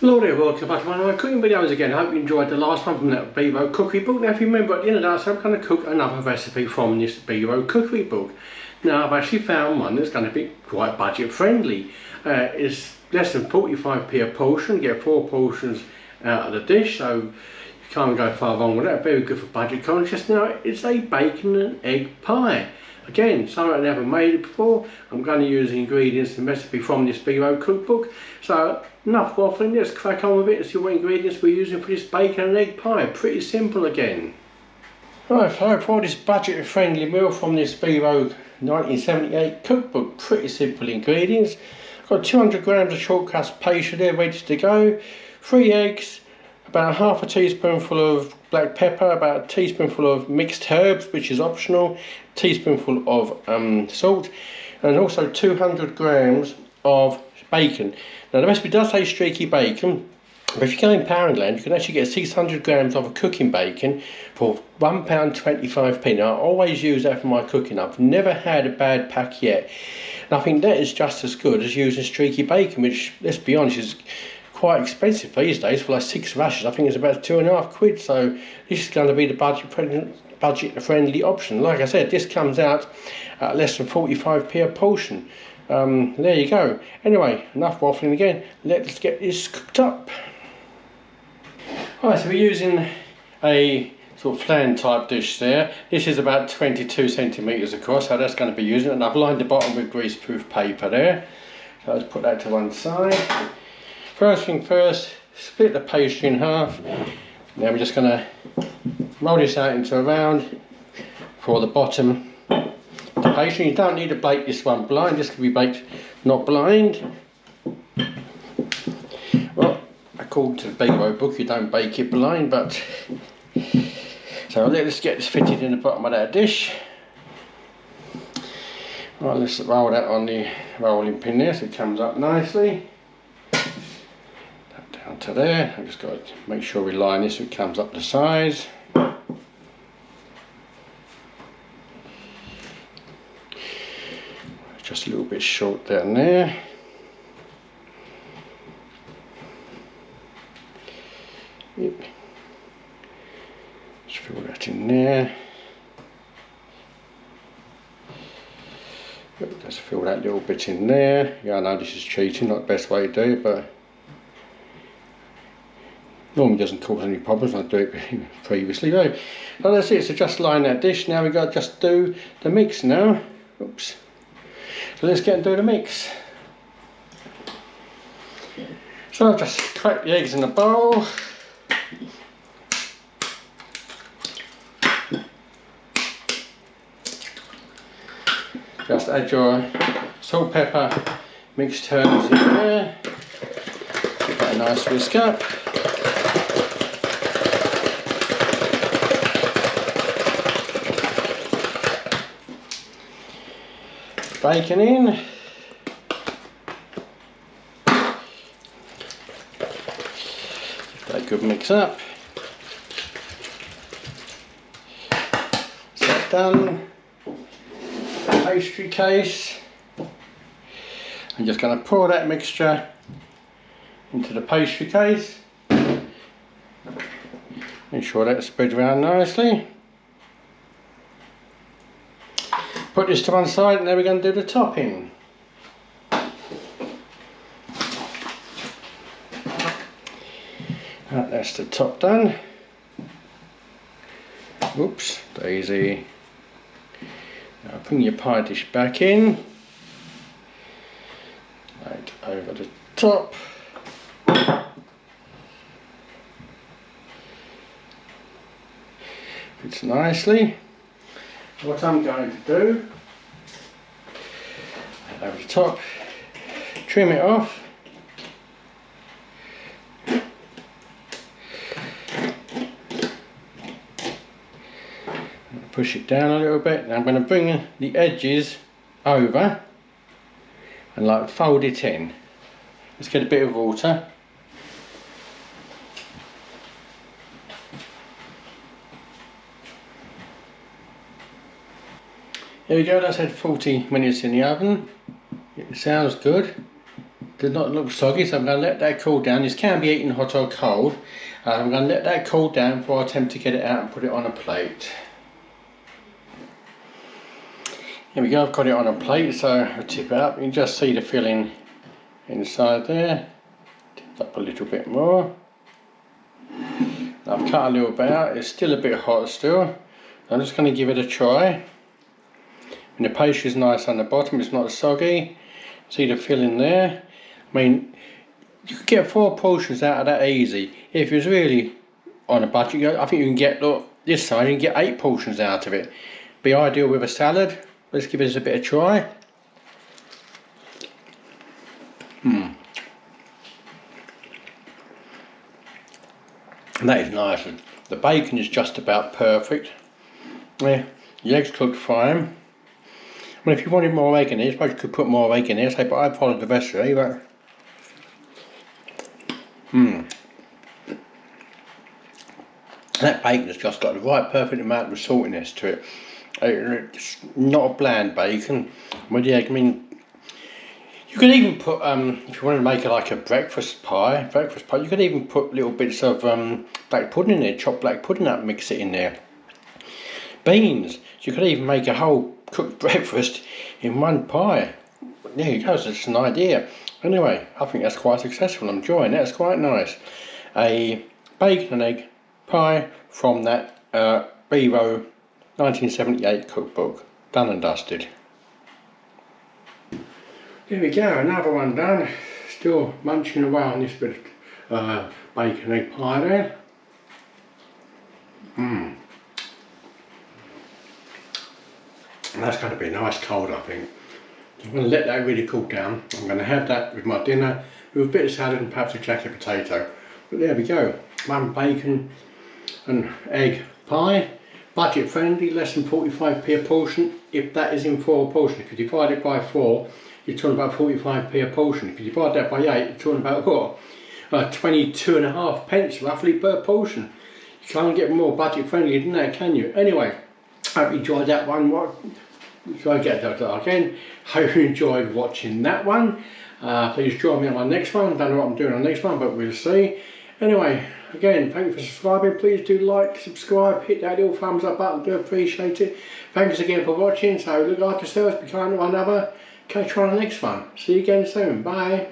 Hello there, welcome back to one of my cooking videos again. I hope you enjoyed the last one from that Bebo cookery book. Now if you remember at the end of that, so I'm going to cook another recipe from this Bebo cookery book. Now I've actually found one that's going to be quite budget friendly. It's less than 45p a portion, you get 4 portions out of the dish, so you can't go far wrong with that. Very good for budget conscious. Now it's a bacon and egg pie. Again, something I've never made it before. I'm going to use the ingredients and recipe from this Bebo cookbook. So enough waffling, let's crack on with it and see what ingredients we're using for this bacon and egg pie. Pretty simple again. Right, so for this budget friendly meal from this Bebo 1978 cookbook, pretty simple ingredients. I've got 200 grams of short crust pastry there ready to go, 3 eggs, about half a teaspoonful of black pepper, about a teaspoonful of mixed herbs, which is optional, a teaspoonful of salt, and also 200 grams of bacon. Now the recipe does say streaky bacon, but if you go in Poundland you can actually get 600 grams of cooking bacon for £1.25. Now I always use that for my cooking. I've never had a bad pack yet, and I think that is just as good as using streaky bacon, which, let's be honest, is quite expensive these days. For like 6 rashers I think it's about £2.50. So this is going to be the budget friendly option. Like I said, this comes out at less than 45p a portion. There you go. Anyway, enough waffling again, let's get this cooked up. Alright, so we're using a sort of flan type dish there. This is about 22 centimetres across, so that's going to be using it, and I've lined the bottom with greaseproof paper there. So let's put that to one side. First thing first, split the pastry in half. Now we're just going to roll this out into a round for the bottom of the pastry. You don't need to bake this one blind, this can be baked not blind. Well, according to the Bebo book you don't bake it blind, but so let's get this fitted in the bottom of that dish. Right, let's roll that on the rolling pin there so it comes up nicely. Down to there. I've just got to make sure we line this so it comes up the sides. Just a little bit short down there. Yep. Just fill that in there. Yep, just fill that little bit in there. Yeah, I know this is cheating, not the best way to do it, but normally doesn't cause any problems. I do it previously though. So that's it, so just line that dish. Now we've got to just do the mix now. Oops. So let's get and do the mix. So I've just cracked the eggs in the bowl. Just add your salt, pepper, mixed herbs in there. Give that a nice whisk up. Bacon in. Give that a good mix up. So that's done. Pastry case. I'm just going to pour that mixture into the pastry case. Make sure that spreads around nicely. Put this to one side, and then we're going to do the topping. Right, that's the top done. Oops, daisy. Now bring your pie dish back in. Right over the top. Fits nicely. What I'm going to do, over the top, trim it off. Push it down a little bit. Now I'm going to bring the edges over and like fold it in. Let's get a bit of water. There we go, that's had 40 minutes in the oven. It sounds good. does not look soggy, so I'm going to let that cool down. This can be eaten hot or cold. I'm going to let that cool down before I attempt to get it out and put it on a plate. Here we go, I've got it on a plate, so I'll tip it up. You can just see the filling inside there. Tip it up a little bit more. I've cut a little bit out, it's still a bit hot still. I'm just going to give it a try. And the pastry is nice on the bottom, it's not soggy. See the filling there? I mean, you could get 4 portions out of that easy. If it's really on a budget, I think you can get, look, this side you can get 8 portions out of it. Be ideal with a salad. Let's give this a bit of try. And that is nice. The bacon is just about perfect. Yeah, the eggs cooked fine. I mean, if you wanted more egg in it, I suppose you could put more egg in there, but I followed the recipe, but... That bacon has just got the right perfect amount of saltiness to it. It's not a bland bacon with the egg. I mean, you could even put, if you want to make it like a breakfast pie, you could even put little bits of black pudding in there, chopped black pudding up, mix it in there. Beans, you could even make a whole cooked breakfast in one pie. There you go, so it's an idea. Anyway, I think that's quite successful. I'm enjoying that, it's quite nice. A bacon and egg pie from that Bevo 1978 cookbook. Done and dusted. There we go, another one done. Still munching away on this bit of bacon egg pie there. And that's going to be nice cold, I think. I'm going to let that really cool down. I'm going to have that with my dinner with a bit of salad and perhaps a jacket potato. But there we go, one bacon and egg pie. Budget friendly, less than 45p a portion, if that is in 4 portions. If you divide it by 4, you're talking about 45p a portion. If you divide that by 8, you're talking about what? 22.5 pence roughly per portion. You can't get more budget friendly than that, can you? Anyway, I hope you enjoyed that one. So I get that again. Hope you enjoyed watching that one. Please join me on my next one. Don't know what I'm doing on the next one, but we'll see. Anyway, again, thank you for subscribing. Please do like, subscribe, hit that little thumbs up button. Do appreciate it. Thanks again for watching. So look after yourselves, be kind to one another. Catch you on the next one. See you again soon. Bye.